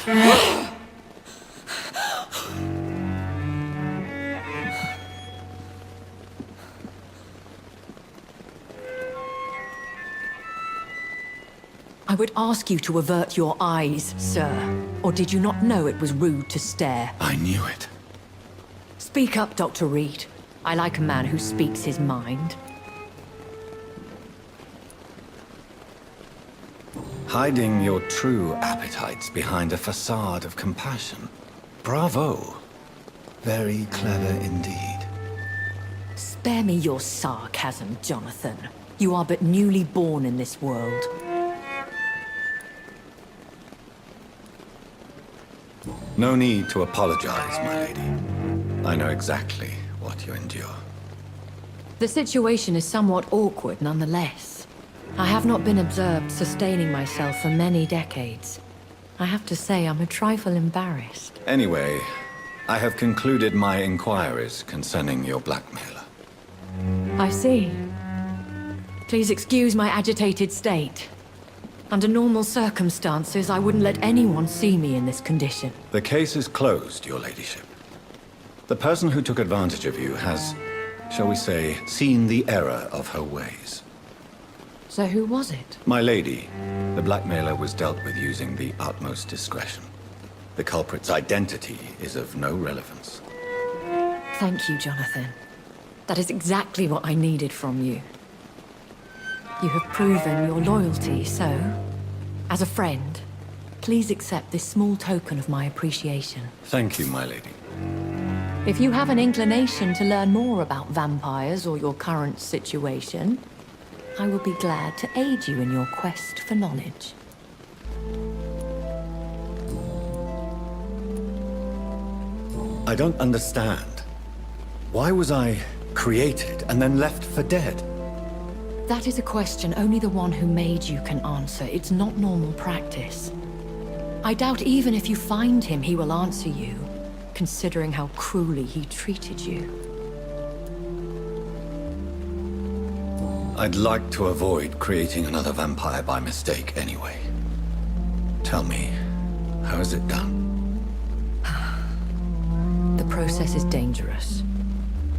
I would ask you to avert your eyes, sir. Or did you not know it was rude to stare? I knew it. Speak up, Dr. Reed. I like a man who speaks his mind. Hiding your true appetites behind a facade of compassion. Bravo. Very clever indeed. Spare me your sarcasm, Jonathan. You are but newly born in this world. No need to apologize, my lady. I know exactly what you endure. The situation is somewhat awkward nonetheless. I have not been observed sustaining myself for many decades. I have to say I'm a trifle embarrassed. Anyway, I have concluded my inquiries concerning your blackmailer. I see. Please excuse my agitated state. Under normal circumstances, I wouldn't let anyone see me in this condition. The case is closed, your ladyship. The person who took advantage of you has, shall we say, seen the error of her ways. So who was it? My lady, the blackmailer was dealt with using the utmost discretion. The culprit's identity is of no relevance. Thank you, Jonathan. That is exactly what I needed from you. You have proven your loyalty, so, as a friend, please accept this small token of my appreciation. Thank you, my lady. If you have an inclination to learn more about vampires or your current situation, I will be glad to aid you in your quest for knowledge. I don't understand. Why was I created and then left for dead? That is a question only the one who made you can answer. It's not normal practice. I doubt even if you find him, he will answer you, considering how cruelly he treated you. I'd like to avoid creating another vampire by mistake anyway. Tell me, how is it done? The process is dangerous.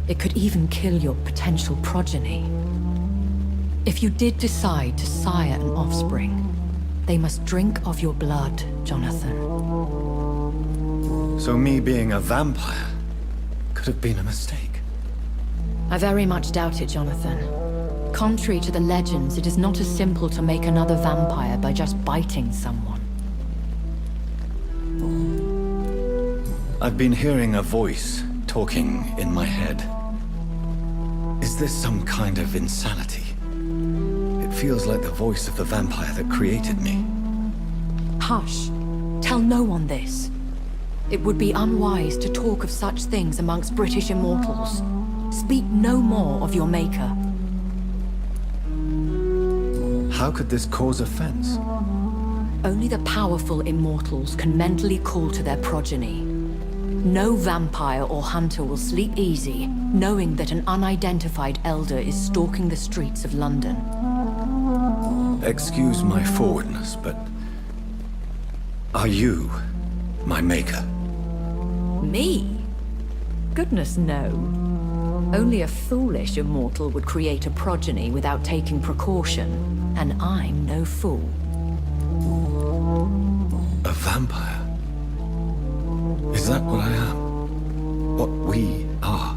It could even kill your potential progeny. If you did decide to sire an offspring, they must drink of your blood, Jonathan. So me being a vampire could have been a mistake. I very much doubt it, Jonathan. Contrary to the legends, it is not as simple to make another vampire by just biting someone. I've been hearing a voice talking in my head. Is this some kind of insanity? It feels like the voice of the vampire that created me. Hush. Tell no one this. It would be unwise to talk of such things amongst British immortals. Speak no more of your maker. How could this cause offense? Only the powerful immortals can mentally call to their progeny. No vampire or hunter will sleep easy, knowing that an unidentified elder is stalking the streets of London. Excuse my forwardness, but... are you my maker? Me? Goodness, no. Only a foolish immortal would create a progeny without taking precaution, and I'm no fool. A vampire? Is that what I am? What we are?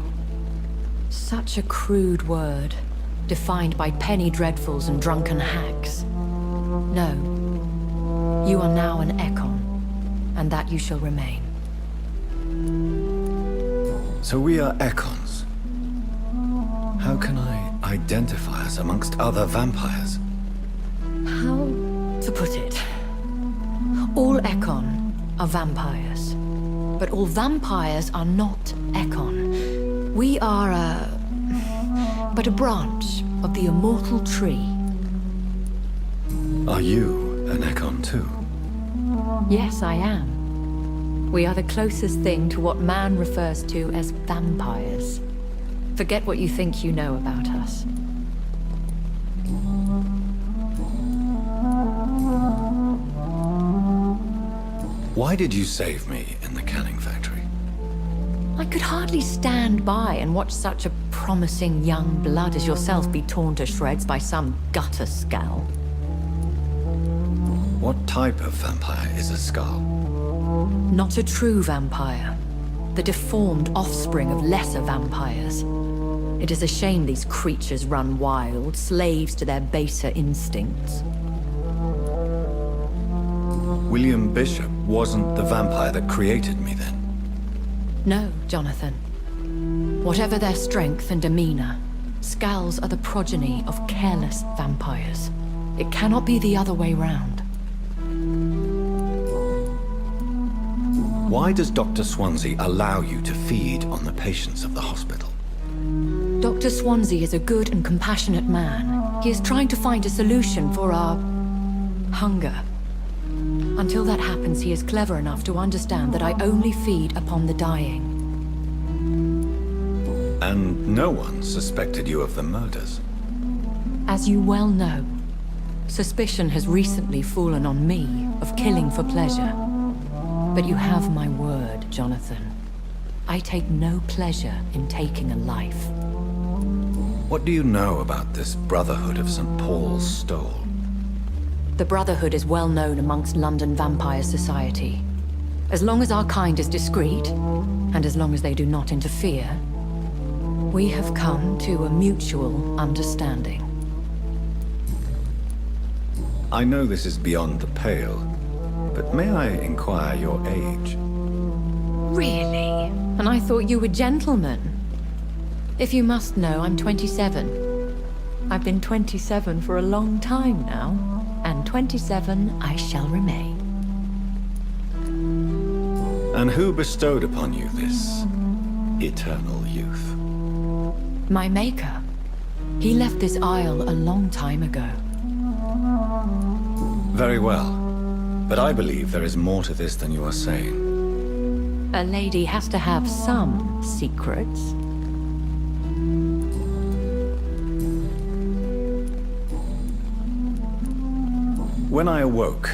Such a crude word, defined by penny dreadfuls and drunken hacks. No. You are now an Ekon, and that you shall remain. So we are Ekons. How can I identify us amongst other vampires? How to put it? All Ekon are vampires. But all vampires are not Ekon. We are but a branch of the immortal tree. Are you an Ekon too? Yes, I am. We are the closest thing to what man refers to as vampires. Forget what you think you know about us. Why did you save me in the canning factory? I could hardly stand by and watch such a promising young blood as yourself be torn to shreds by some gutter scowl. What type of vampire is a Skull? Not a true vampire. The deformed offspring of lesser vampires. It is a shame these creatures run wild, slaves to their baser instincts. William Bishop wasn't the vampire that created me then? No, Jonathan. Whatever their strength and demeanor, Skulls are the progeny of careless vampires. It cannot be the other way round. Why does Dr. Swansea allow you to feed on the patients of the hospital? Dr. Swansea is a good and compassionate man. He is trying to find a solution for our hunger. Until that happens, he is clever enough to understand that I only feed upon the dying. And no one suspected you of the murders? As you well know, suspicion has recently fallen on me of killing for pleasure. But you have my word, Jonathan. I take no pleasure in taking a life. What do you know about this Brotherhood of St. Paul's Stole? The Brotherhood is well known amongst London Vampire Society. As long as our kind is discreet, and as long as they do not interfere, we have come to a mutual understanding. I know this is beyond the pale, but may I inquire your age? Really? And I thought you were gentlemen. If you must know, I'm 27. I've been 27 for a long time now, and 27 I shall remain. And who bestowed upon you this eternal youth? My maker. He left this isle a long time ago. Very well. But I believe there is more to this than you are saying. A lady has to have some secrets. When I awoke,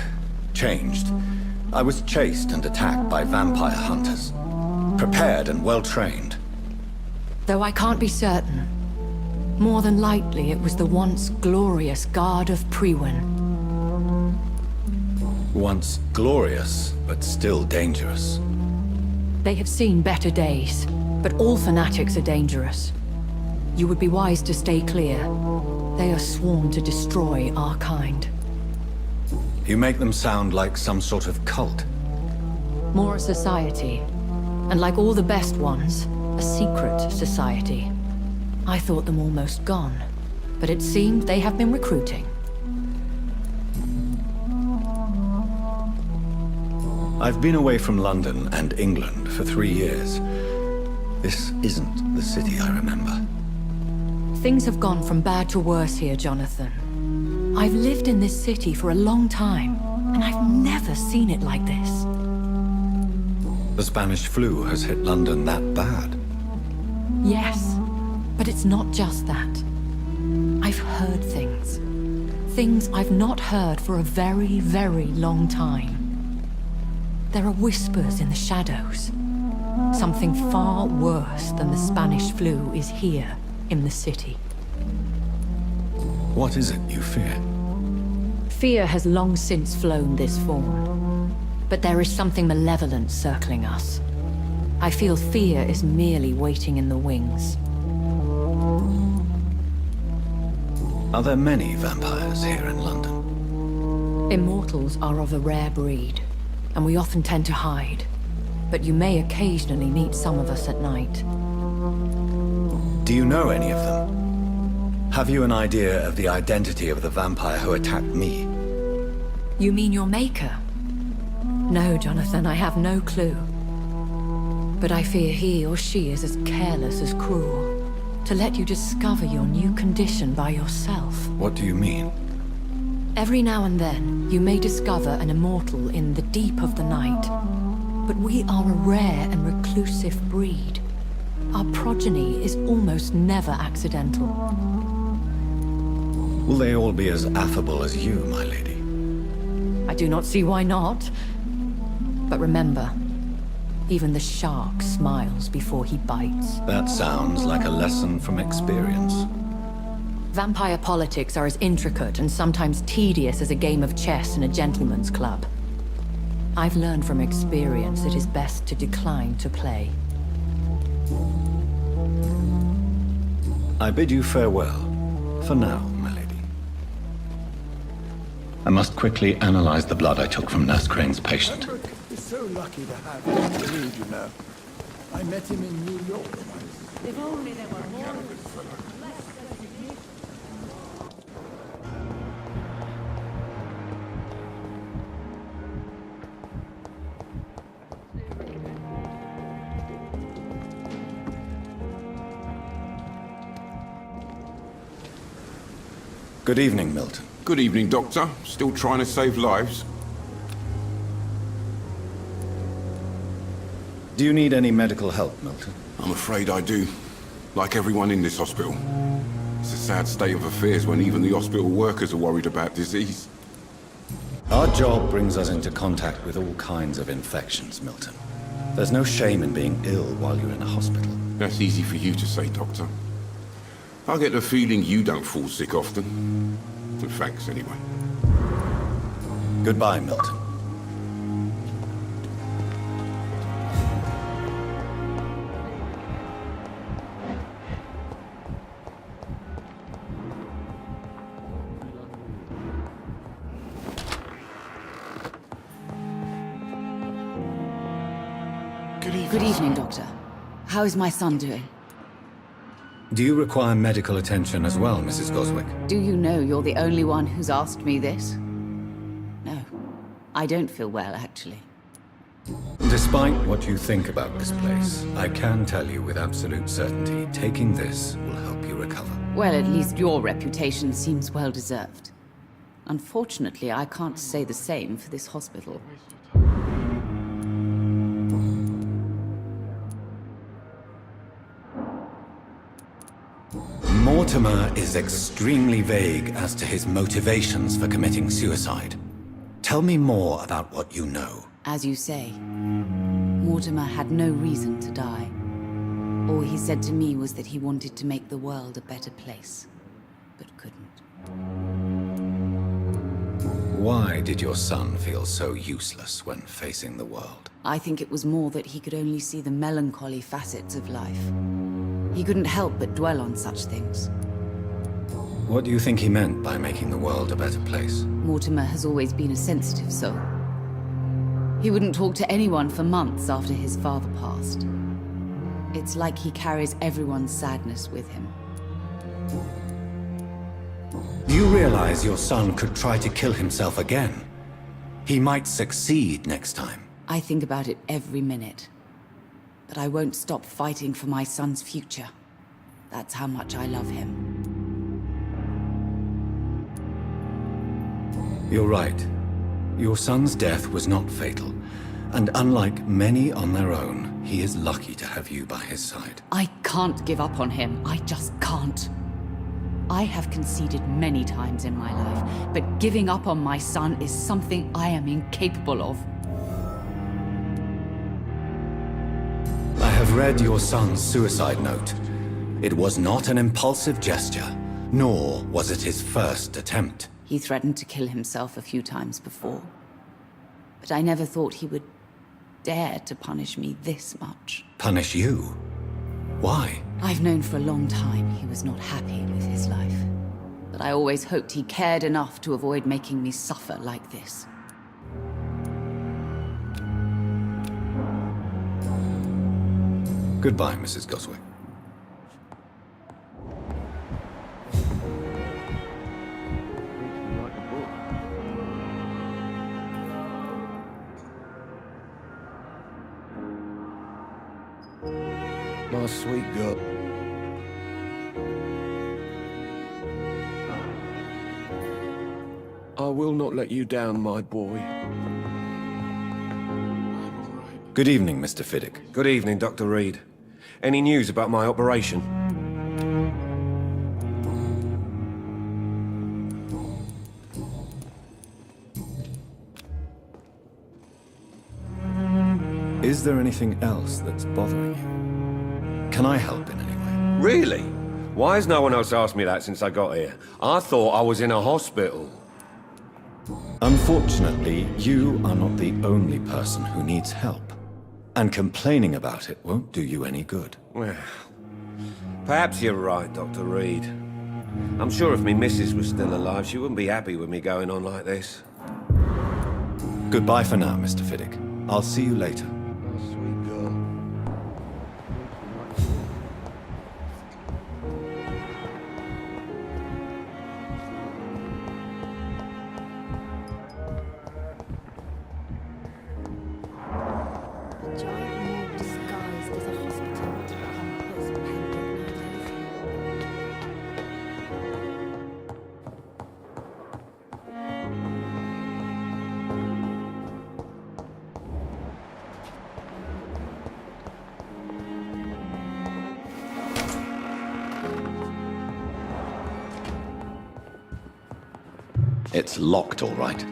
changed, I was chased and attacked by vampire hunters. Prepared and well-trained. Though I can't be certain. More than likely it was the once glorious Guard of Priwen. Once glorious, but still dangerous. They have seen better days, but all fanatics are dangerous. You would be wise to stay clear. They are sworn to destroy our kind. You make them sound like some sort of cult. More a society, and like all the best ones, a secret society. I thought them almost gone, but it seemed they have been recruiting. I've been away from London and England for 3 years. This isn't the city I remember. Things have gone from bad to worse here, Jonathan. I've lived in this city for a long time, and I've never seen it like this. The Spanish flu has hit London that bad. Yes, but it's not just that. I've heard things. Things I've not heard for a very, very long time. There are whispers in the shadows. Something far worse than the Spanish flu is here in the city. What is it you fear? Fear has long since flown this form. But there is something malevolent circling us. I feel fear is merely waiting in the wings. Are there many vampires here in London? Immortals are of a rare breed, and we often tend to hide. But you may occasionally meet some of us at night. Do you know any of them? Have you an idea of the identity of the vampire who attacked me? You mean your maker? No, Jonathan, I have no clue. But I fear he or she is as careless as cruel. To let you discover your new condition by yourself. What do you mean? Every now and then, you may discover an immortal in the deep of the night. But we are a rare and reclusive breed. Our progeny is almost never accidental. Will they all be as affable as you, my lady? I do not see why not. But remember, even the shark smiles before he bites. That sounds like a lesson from experience. Vampire politics are as intricate and sometimes tedious as a game of chess in a gentleman's club. I've learned from experience it is best to decline to play. I bid you farewell. For now, my lady. I must quickly analyze the blood I took from Nurse Crane's patient. We're so lucky to have Dr. Reed, you know. I met him in New York once. If only there were more. Good evening, Milton. Good evening, Doctor. Still trying to save lives? Do you need any medical help, Milton? I'm afraid I do. Like everyone in this hospital. It's a sad state of affairs when even the hospital workers are worried about disease. Our job brings us into contact with all kinds of infections, Milton. There's no shame in being ill while you're in a hospital. That's easy for you to say, Doctor. I get the feeling you don't fall sick often. But thanks anyway. Goodbye, Milton. Good evening, Doctor. How is my son doing? Do you require medical attention as well, Mrs. Goswick? Do you know you're the only one who's asked me this? No. I don't feel well, actually. Despite what you think about this place, I can tell you with absolute certainty, taking this will help you recover. Well, at least your reputation seems well deserved. Unfortunately, I can't say the same for this hospital. Mortimer is extremely vague as to his motivations for committing suicide. Tell me more about what you know. As you say, Mortimer had no reason to die. All he said to me was that he wanted to make the world a better place, but couldn't. Why did your son feel so useless when facing the world? I think it was more that he could only see the melancholy facets of life. He couldn't help but dwell on such things. What do you think he meant by making the world a better place? Mortimer has always been a sensitive soul. He wouldn't talk to anyone for months after his father passed. It's like he carries everyone's sadness with him. Do you realize your son could try to kill himself again? He might succeed next time. I think about it every minute. But I won't stop fighting for my son's future. That's how much I love him. You're right. Your son's death was not fatal. And unlike many on their own, he is lucky to have you by his side. I can't give up on him. I just can't. I have conceded many times in my life, but giving up on my son is something I am incapable of. I have read your son's suicide note. It was not an impulsive gesture, nor was it his first attempt. He threatened to kill himself a few times before. But I never thought he would dare to punish me this much. Punish you? Why? I've known for a long time he was not happy with his life. But I always hoped he cared enough to avoid making me suffer like this. Goodbye, Mrs. Goswick. My sweet girl. I will not let you down, my boy. Good evening, Mr. Fiddick. Good evening, Dr. Reed. Any news about my operation? Is there anything else that's bothering you? Can I help in any way? Really? Why has no one else asked me that since I got here? I thought I was in a hospital. Unfortunately, you are not the only person who needs help. And complaining about it won't do you any good. Well, perhaps you're right, Dr. Reed. I'm sure if me missus was still alive, she wouldn't be happy with me going on like this. Goodbye for now, Mr. Fiddick. I'll see you later. Oh, sweet girl. A giant morgue disguised as a hospital. That's a pendant nowadays. It's locked, all right.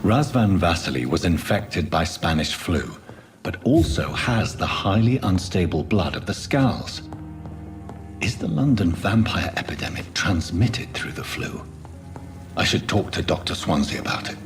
Razvan Vasily was infected by Spanish flu, but also has the highly unstable blood of the Scowls. Is the London vampire epidemic transmitted through the flu? I should talk to Dr. Swansea about it.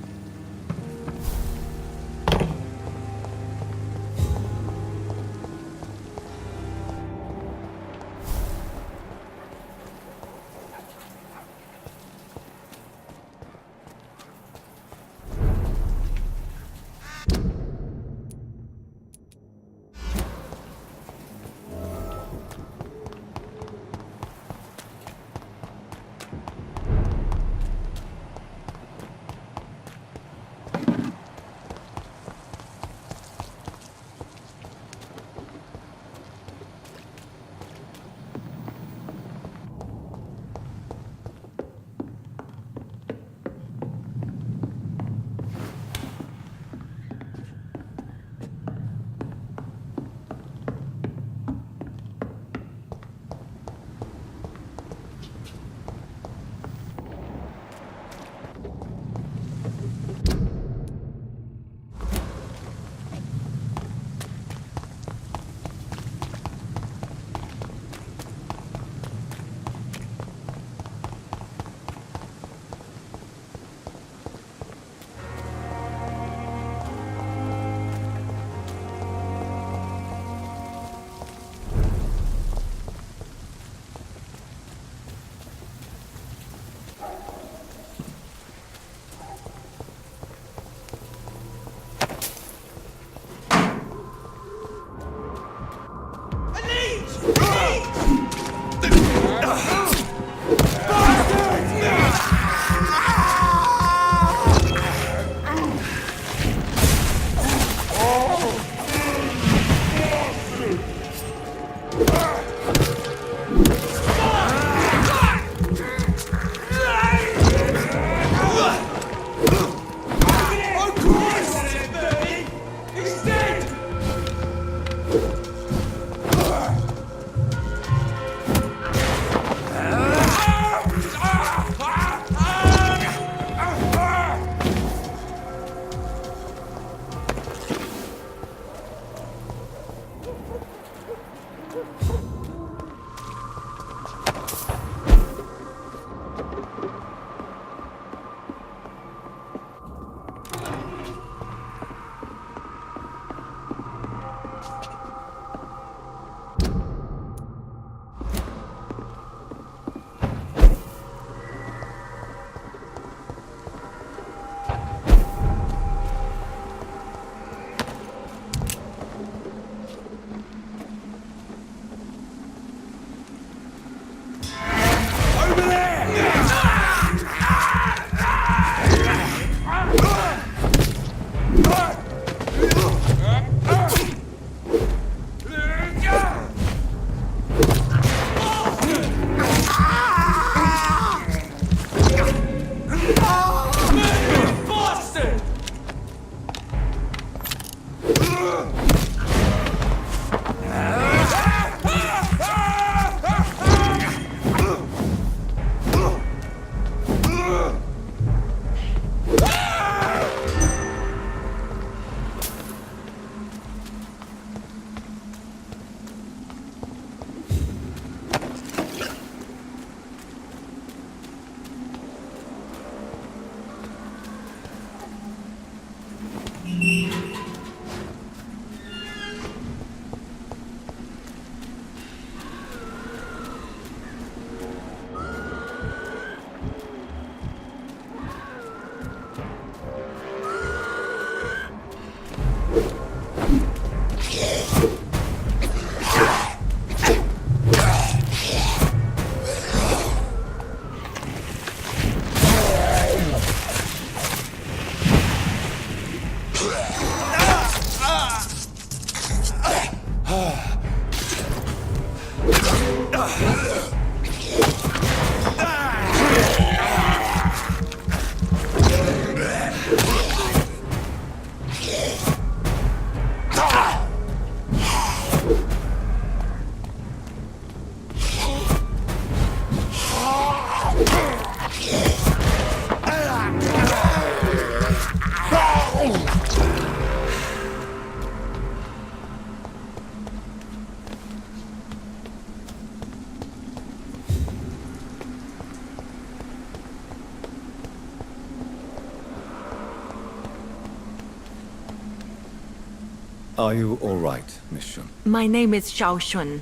Are you all right, Miss Shun? My name is Xiao Shun.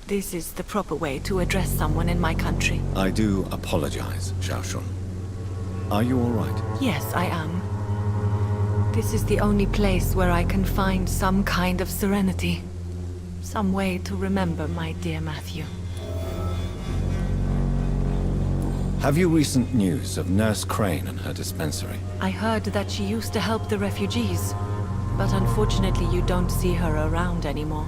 This is the proper way to address someone in my country. I do apologize, Xiao Shun. Are you all right? Yes, I am. This is the only place where I can find some kind of serenity. Some way to remember my dear Matthew. Have you recent news of Nurse Crane and her dispensary? I heard that she used to help the refugees, but unfortunately you don't see her around anymore.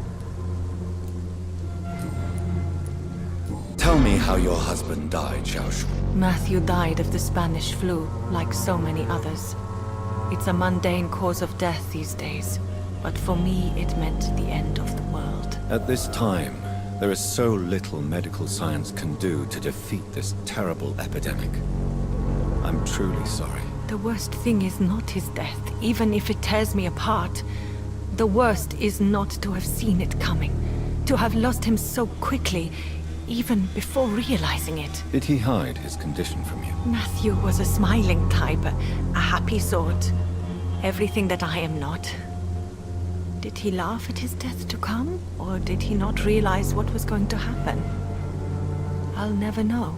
Tell me how your husband died, Xiao Shun. Matthew died of the Spanish flu, like so many others. It's a mundane cause of death these days, but for me it meant the end of the world. At this time, there is so little medical science can do to defeat this terrible epidemic. I'm truly sorry. The worst thing is not his death, even if it tears me apart. The worst is not to have seen it coming, to have lost him so quickly, even before realizing it. Did he hide his condition from you? Matthew was a smiling type, a happy sort. Everything that I am not. Did he laugh at his death to come, or did he not realize what was going to happen? I'll never know.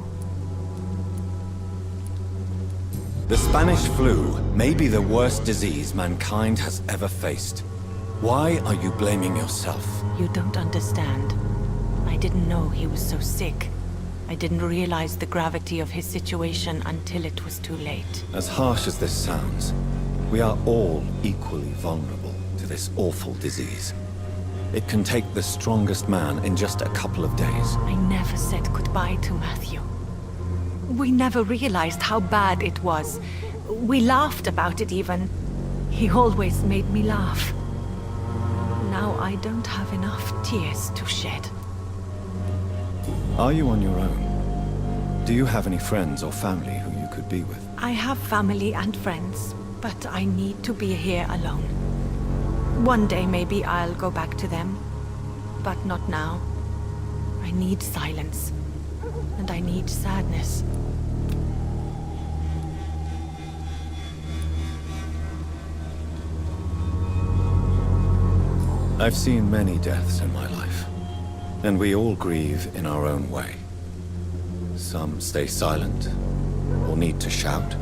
The Spanish flu may be the worst disease mankind has ever faced. Why are you blaming yourself? You don't understand. I didn't know he was so sick. I didn't realize the gravity of his situation until it was too late. As harsh as this sounds, we are all equally vulnerable to this awful disease. It can take the strongest man in just a couple of days. I never said goodbye to Matthew. We never realized how bad it was. We laughed about it even. He always made me laugh. Now I don't have enough tears to shed. Are you on your own? Do you have any friends or family who you could be with? I have family and friends, but I need to be here alone. One day maybe I'll go back to them, but not now. I need silence, and I need sadness. I've seen many deaths in my life, and we all grieve in our own way. Some stay silent, or need to shout.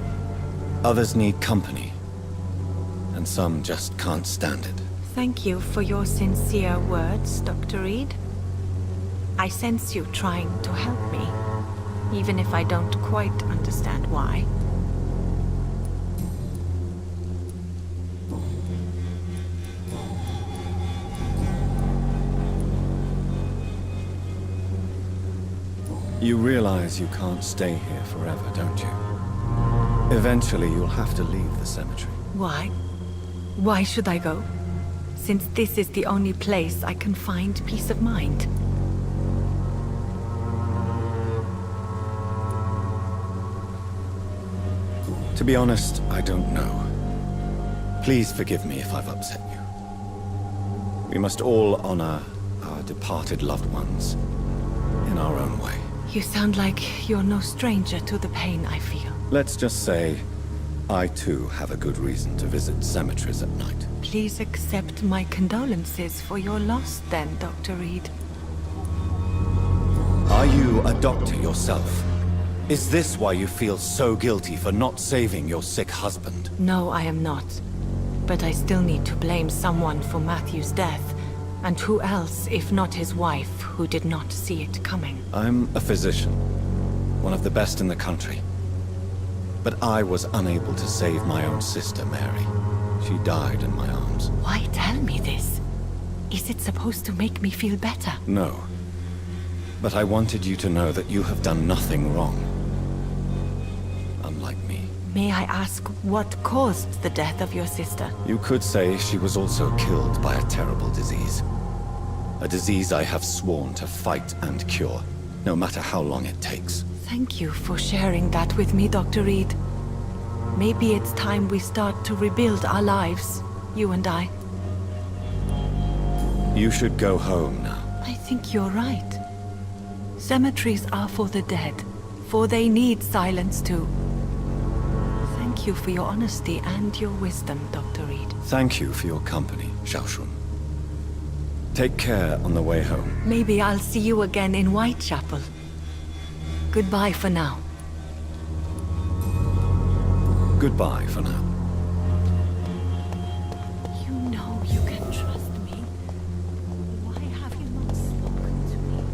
Others need company, and some just can't stand it. Thank you for your sincere words, Dr. Reed. I sense you trying to help me, even if I don't quite understand why. You realize you can't stay here forever, don't you? Eventually, you'll have to leave the cemetery. Why? Why should I go? Since this is the only place I can find peace of mind. To be honest, I don't know. Please forgive me if I've upset you. We must all honor our departed loved ones in our own way. You sound like you're no stranger to the pain I feel. Let's just say, I too have a good reason to visit cemeteries at night. Please accept my condolences for your loss then, Dr. Reed. Are you a doctor yourself? Is this why you feel so guilty for not saving your sick husband? No, I am not. But I still need to blame someone for Matthew's death. And who else, if not his wife, who did not see it coming? I'm a physician, one of the best in the country. But I was unable to save my own sister, Mary. She died in my arms. Why tell me this? Is it supposed to make me feel better? No. But I wanted you to know that you have done nothing wrong. Unlike me. May I ask what caused the death of your sister? You could say she was also killed by a terrible disease. A disease I have sworn to fight and cure, no matter how long it takes. Thank you for sharing that with me, Dr. Reed. Maybe it's time we start to rebuild our lives, you and I. You should go home now. I think you're right. Cemeteries are for the dead, for they need silence too. Thank you for your honesty and your wisdom, Dr. Reed. Thank you for your company, Xiao Shun. Take care on the way home. Maybe I'll see you again in Whitechapel. Goodbye for now. Goodbye for now. You know you can trust me. Why have you not spoken to me?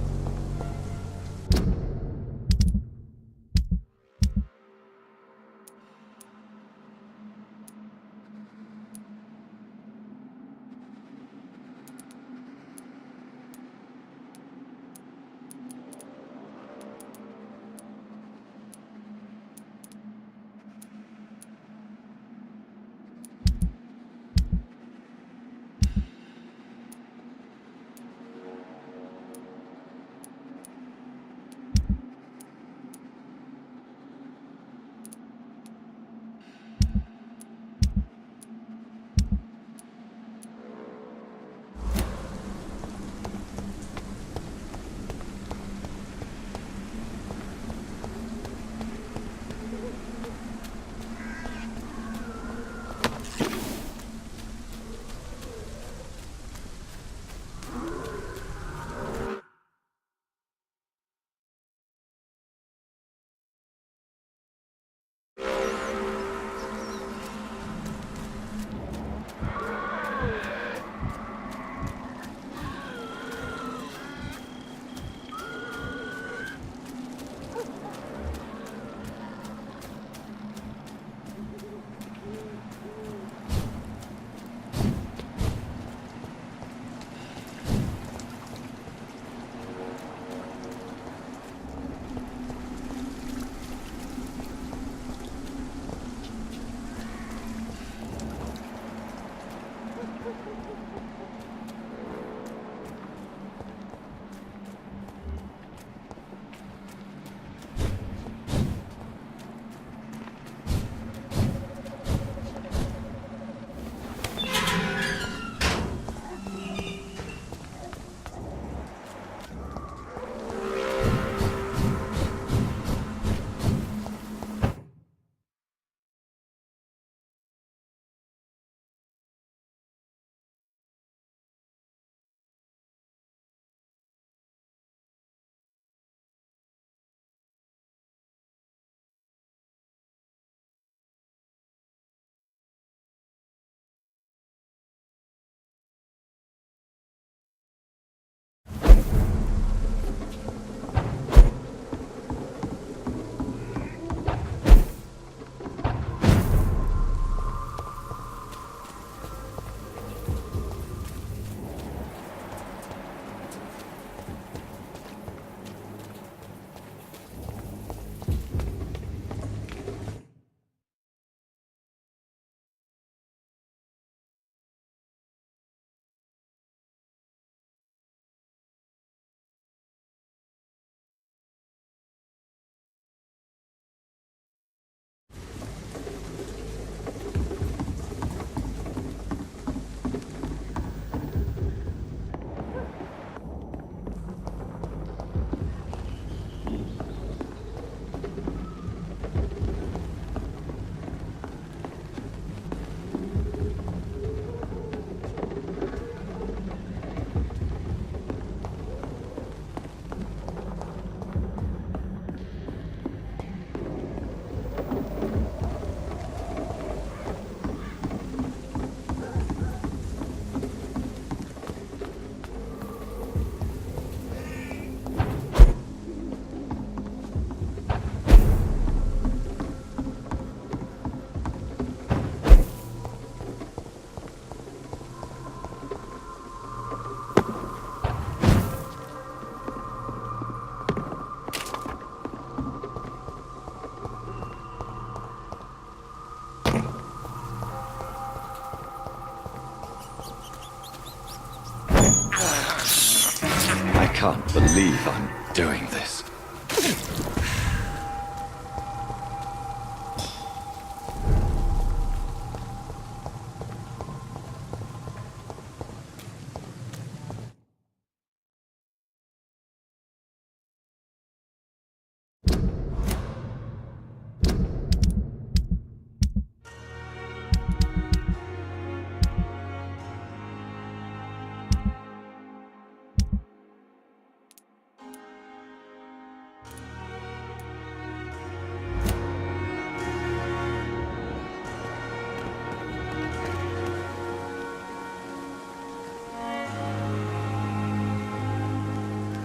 can't believe I'm doing this.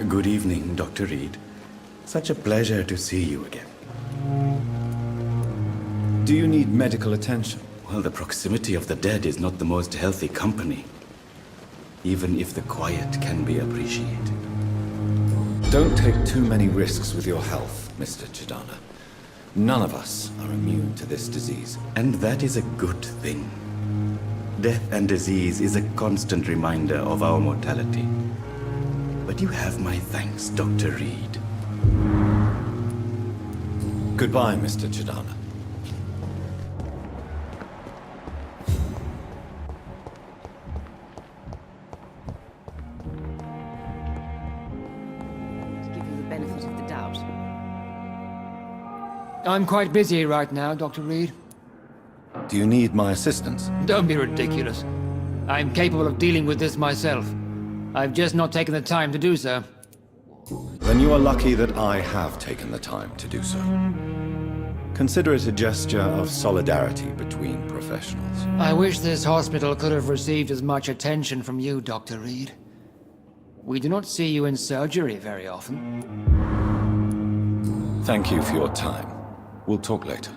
Good evening, Dr. Reed. Such a pleasure to see you again. Do you need medical attention? Well, the proximity of the dead is not the most healthy company, even if the quiet can be appreciated. Don't take too many risks with your health, Mr. Chidana. None of us are immune to this disease. And that is a good thing. Death and disease is a constant reminder of our mortality. But you have my thanks, Dr. Reed. Goodbye, Mr. Chidana. To give you the benefit of the doubt. I'm quite busy right now, Dr. Reed. Do you need my assistance? Don't be ridiculous. I'm capable of dealing with this myself. I've just not taken the time to do so. Then you are lucky that I have taken the time to do so. Consider it a gesture of solidarity between professionals. I wish this hospital could have received as much attention from you, Dr. Reed. We do not see you in surgery very often. Thank you for your time. We'll talk later.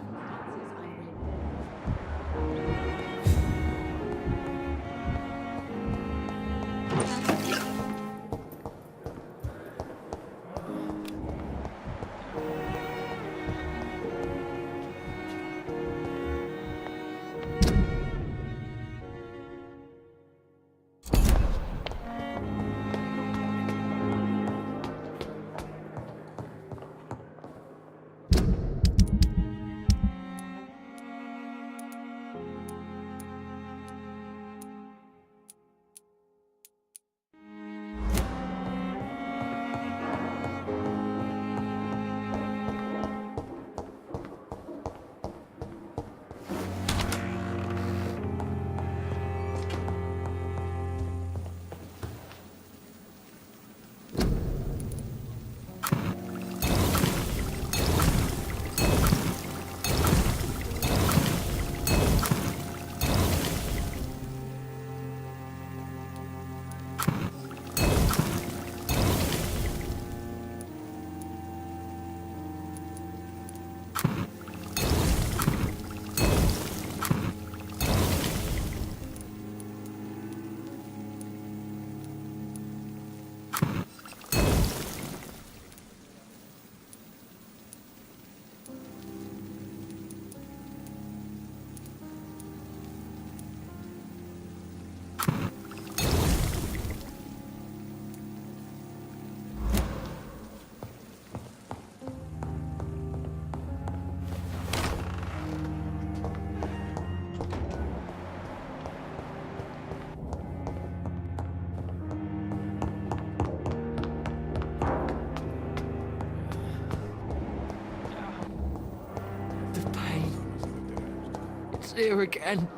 Here again.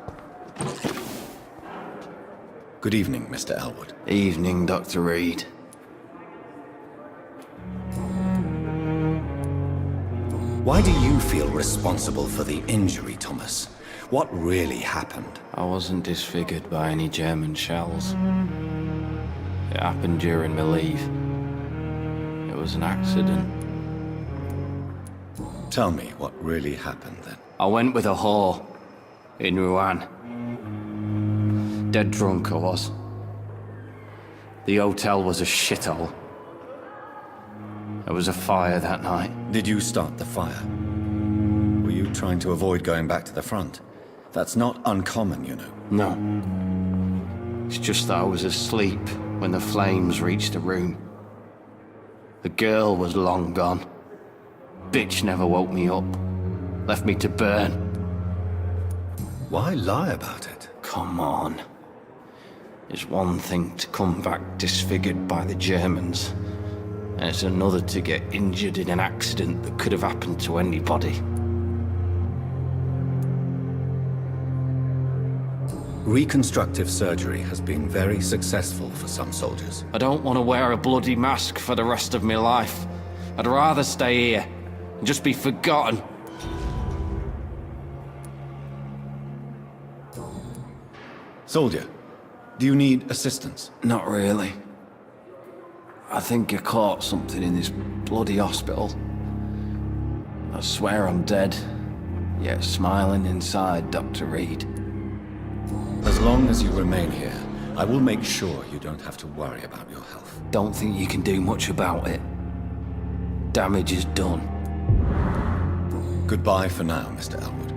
Good evening, Mr. Elwood. Evening, Dr. Reed. Why do you feel responsible for the injury, Thomas? What really happened? I wasn't disfigured by any German shells. It happened during my leave. It was an accident. Tell me what really happened then. I went with a whore in Rouen. Dead drunk I was. The hotel was a shithole. There was a fire that night. Did you start the fire? Were you trying to avoid going back to the front? That's not uncommon, you know. No. It's just that I was asleep when the flames reached the room. The girl was long gone. Bitch never woke me up. Left me to burn. Why lie about it? Come on. It's one thing to come back disfigured by the Germans, and it's another to get injured in an accident that could have happened to anybody. Reconstructive surgery has been very successful for some soldiers. I don't want to wear a bloody mask for the rest of my life. I'd rather stay here and just be forgotten. Soldier, do you need assistance? Not really. I think I caught something in this bloody hospital. I swear I'm dead, yet smiling inside, Dr. Reed. As long as you remain here, I will make sure you don't have to worry about your health. Don't think you can do much about it. Damage is done. Goodbye for now, Mr. Elwood.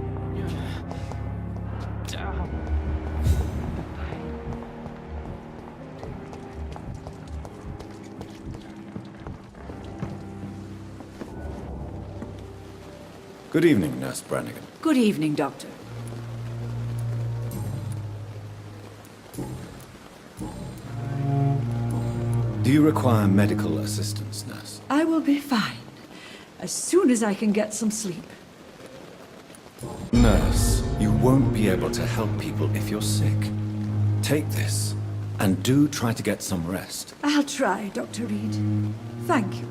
Good evening, Nurse Brannigan. Good evening, Doctor. Do you require medical assistance, nurse? I will be fine, as soon as I can get some sleep. Nurse, you won't be able to help people if you're sick. Take this, and do try to get some rest. I'll try, Dr. Reed. Thank you.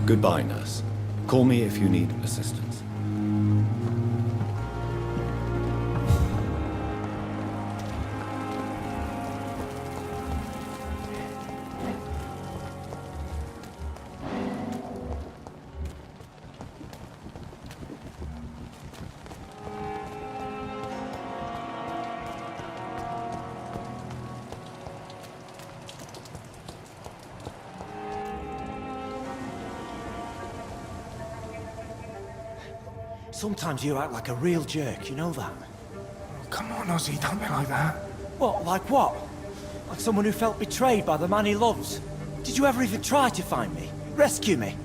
Goodbye, nurse. Call me if you need assistance. Sometimes you act like a real jerk, you know that? Come on, Ozzy, don't be like that. What, like what? Like someone who felt betrayed by the man he loves? Did you ever even try to find me? Rescue me?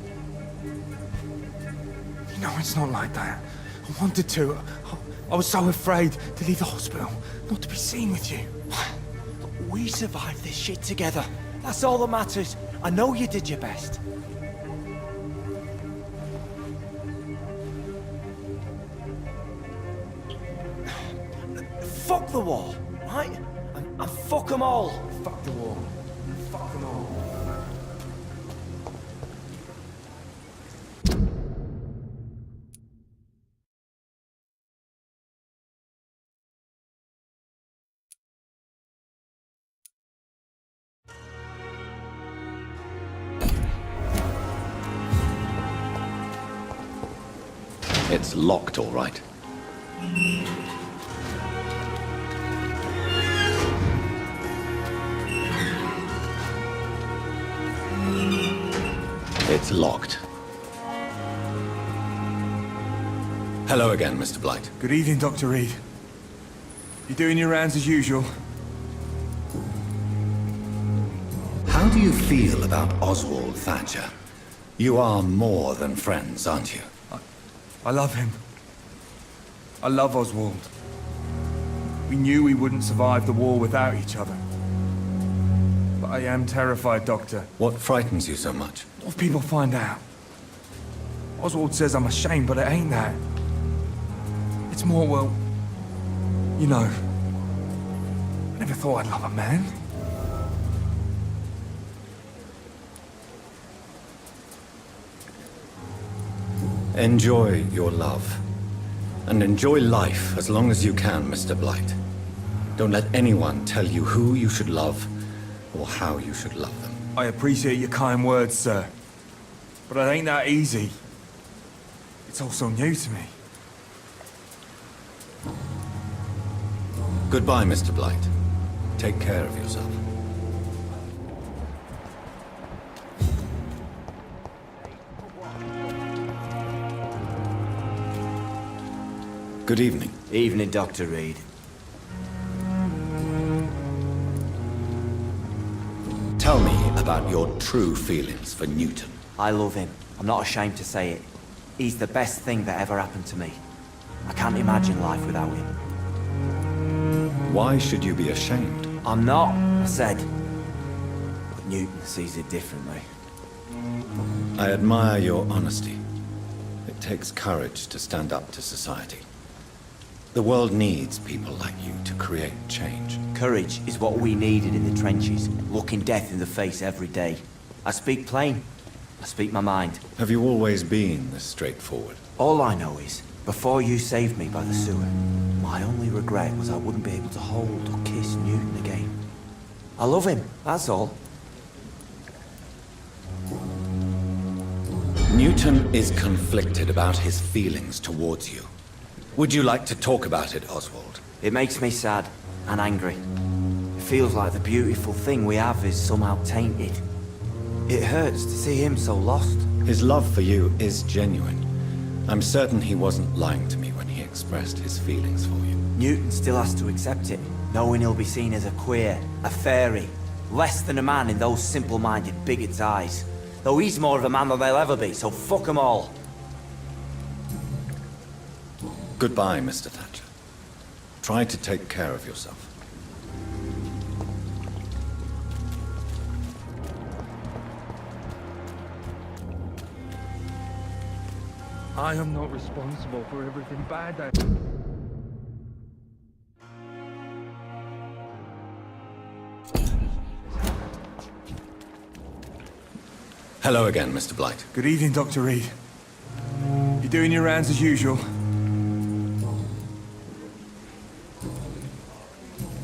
You know, it's not like that. I wanted to. I was so afraid to leave the hospital, not to be seen with you. We survived this shit together. That's all that matters. I know you did your best. Fuck the wall, right? And fuck them all. Fuck the wall. Fuck them all. It's locked, all right. It's locked. Hello again, Mr. Blight. Good evening, Dr. Reed. You doing your rounds as usual? How do you feel about Oswald Thatcher? You are more than friends, aren't you? I love him. I love Oswald. We knew we wouldn't survive the war without each other. But I am terrified, Doctor. What frightens you so much? What if people find out? Oswald says I'm ashamed, but it ain't that. It's more, well, you know, I never thought I'd love a man. Enjoy your love. And enjoy life as long as you can, Mr. Blight. Don't let anyone tell you who you should love or how you should love them. I appreciate your kind words, sir. But it ain't that easy. It's all so new to me. Goodbye, Mr. Blight. Take care of yourself. Good evening. Evening, Dr. Reed. Tell me about your true feelings for Newton. I love him. I'm not ashamed to say it. He's the best thing that ever happened to me. I can't imagine life without him. Why should you be ashamed? I'm not, I said. But Newton sees it differently. I admire your honesty. It takes courage to stand up to society. The world needs people like you to create change. Courage is what we needed in the trenches, looking death in the face every day. I speak plain. I speak my mind. Have you always been this straightforward? All I know is, before you saved me by the sewer, my only regret was I wouldn't be able to hold or kiss Newton again. I love him, that's all. Newton is conflicted about his feelings towards you. Would you like to talk about it, Oswald? It makes me sad and angry. It feels like the beautiful thing we have is somehow tainted. It hurts to see him so lost. His love for you is genuine. I'm certain he wasn't lying to me when he expressed his feelings for you. Newton still has to accept it, knowing he'll be seen as a queer, a fairy, less than a man in those simple-minded bigots' eyes. Though he's more of a man than they'll ever be, so fuck 'em all. Goodbye, Mr. Thatcher. Try to take care of yourself. I am not responsible for everything bad that... Hello again, Mr. Blight. Good evening, Dr. Reed. You doing your rounds as usual?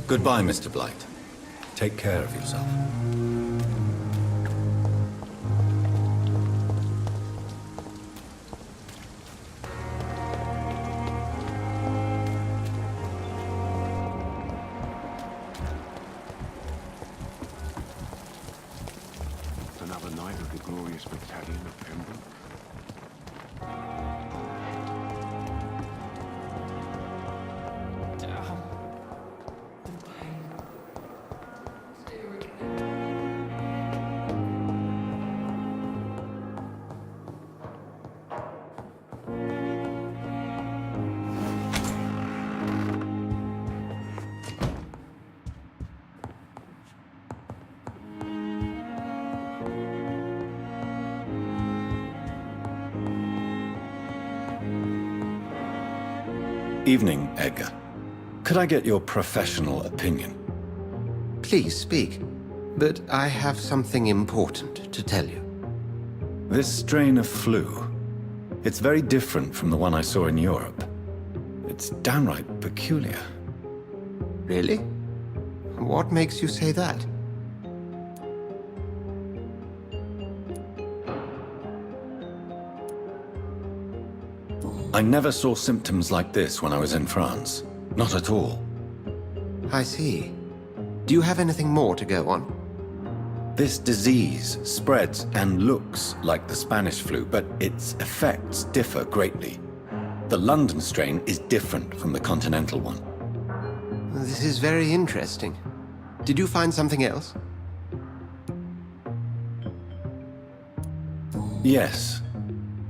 Goodbye, Mr. Blight. Take care of yourself. Another night of the glorious battalion of Pembroke. Evening, Edgar. Could I get your professional opinion? Please speak, but I have something important to tell you. This strain of flu, it's very different from the one I saw in Europe. It's downright peculiar. Really? What makes you say that? I never saw symptoms like this when I was in France. Not at all. I see. Do you have anything more to go on? This disease spreads and looks like the Spanish flu, but its effects differ greatly. The London strain is different from the continental one. This is very interesting. Did you find something else? Yes.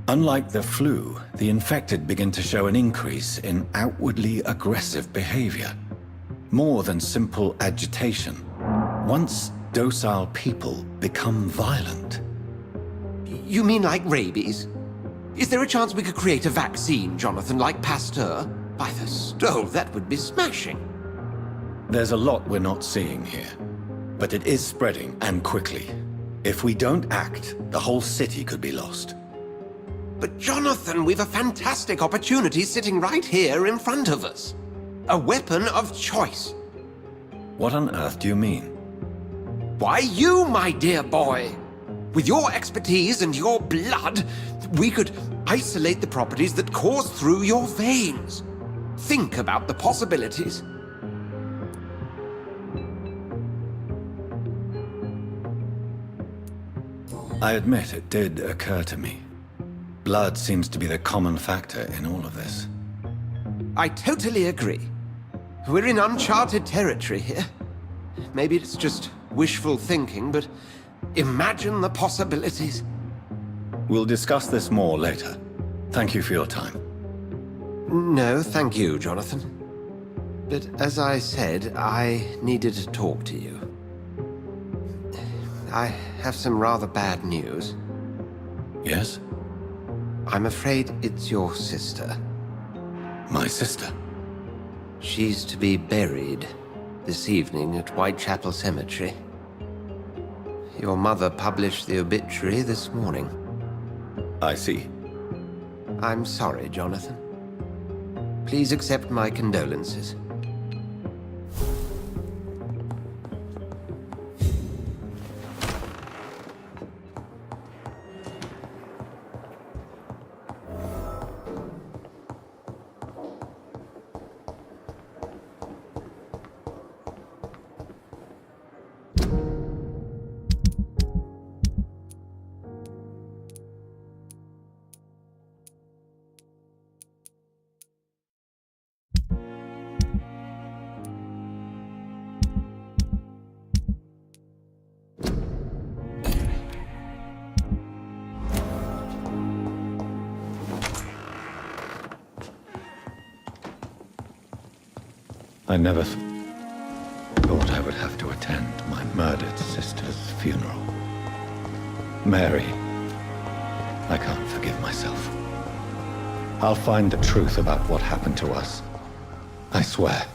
Unlike the flu, the infected begin to show an increase in outwardly aggressive behavior. More than simple agitation. Once docile people become violent. You mean like rabies? Is there a chance we could create a vaccine, Jonathan, like Pasteur? By the stole, that would be smashing. There's a lot we're not seeing here. But it is spreading, and quickly. If we don't act, the whole city could be lost. But Jonathan, we've a fantastic opportunity sitting right here in front of us. A weapon of choice. What on earth do you mean? Why, you, my dear boy. With your expertise and your blood, we could isolate the properties that course through your veins. Think about the possibilities. I admit it did occur to me. Blood seems to be the common factor in all of this. I totally agree. We're in uncharted territory here. Maybe it's just wishful thinking, but imagine the possibilities. We'll discuss this more later. Thank you for your time. No, thank you, Jonathan. But as I said, I needed to talk to you. I have some rather bad news. Yes? I'm afraid it's your sister. My sister? She's to be buried this evening at Whitechapel Cemetery. Your mother published the obituary this morning. I see. I'm sorry, Jonathan. Please accept my condolences. I never thought I would have to attend my murdered sister's funeral. Mary, I can't forgive myself. I'll find the truth about what happened to us. I swear.